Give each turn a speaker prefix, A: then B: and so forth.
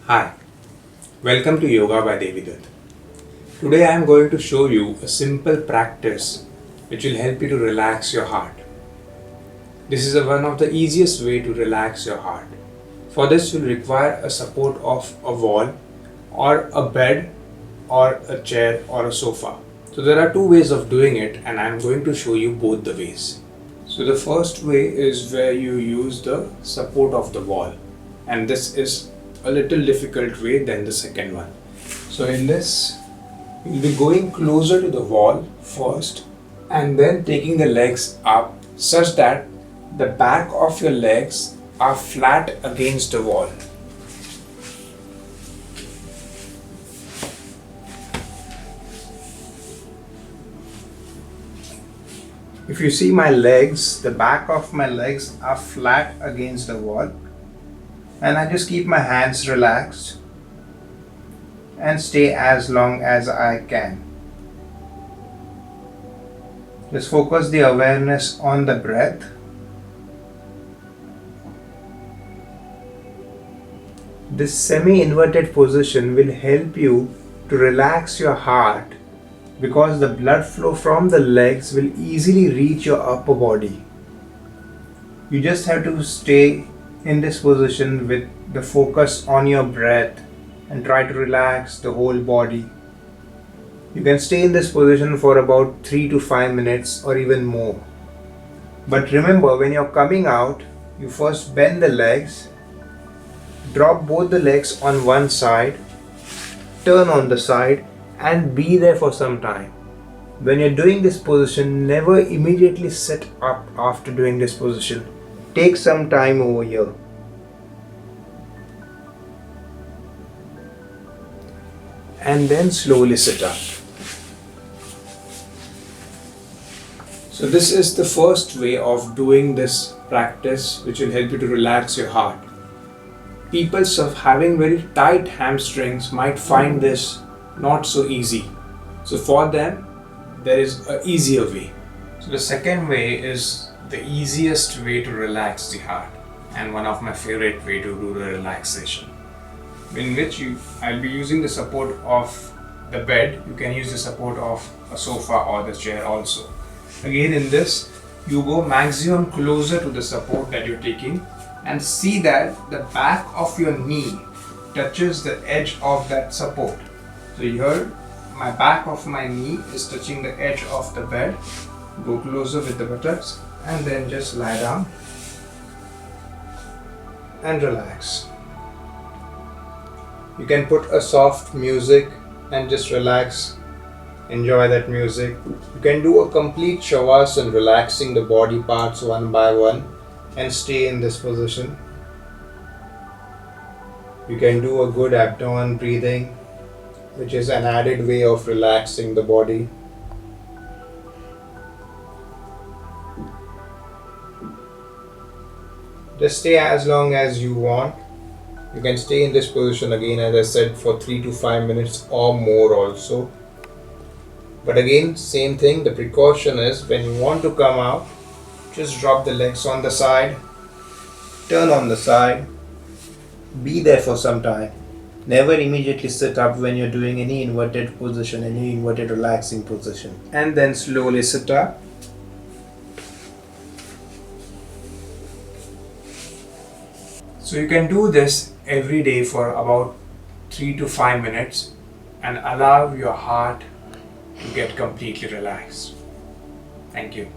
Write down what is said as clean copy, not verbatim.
A: Hi, welcome to Yoga by Devidatta. Today I am going to show you a simple practice which will help you to relax your heart. This is one of the easiest way to relax your heart. For this you will require a support of a wall or a bed or a chair or a sofa. So there are two ways of doing it and I am going to show you both the ways. So the first way is where you use the support of the wall, and this is a little difficult way than the second one. So in this, you'll be going closer to the wall first and then taking the legs up such that the back of your legs are flat against the wall. If you see my legs, the back of my legs are flat against the wall, and I just keep my hands relaxed and stay as long as I can. Just focus the awareness on the breath. This semi-inverted position will help you to relax your heart because the blood flow from the legs will easily reach your upper body. You just have to stay in this position with the focus on your breath and try to relax the whole body. You can stay in this position for about 3 to 5 minutes or even more. But remember, when you're coming out, you first bend the legs, drop both the legs on one side, turn on the side and be there for some time. When you're doing this position, never immediately sit up after doing this position. Take some time over here. And then slowly sit up. So this is the first way of doing this practice which will help you to relax your heart. People having very tight hamstrings might find this not so easy. So for them, there is an easier way. So the second way is the easiest way to relax the heart and one of my favorite way to do the relaxation, in which I'll be using the support of the bed. You can use the support of a sofa or the chair also. Again, in this, you go maximum closer to the support that you're taking and see that the back of your knee touches the edge of that support. So here, my back of my knee is touching the edge of the bed. Go closer with the buttocks and then just lie down and relax. You can put a soft music and just relax, enjoy that music. You can do a complete shavasana, relaxing the body parts one by one and stay in this position. You can do a good abdomen breathing, which is an added way of relaxing the body. Just stay as long as you want. You can stay in this position again, as I said, for 3 to 5 minutes or more also. But again, same thing, the precaution is when you want to come out, just drop the legs on the side, turn on the side, be there for some time. Never immediately sit up when you're doing any inverted position, any inverted relaxing position. And then slowly sit up. So you can do this every day for about 3 to 5 minutes and allow your heart to get completely relaxed. Thank you.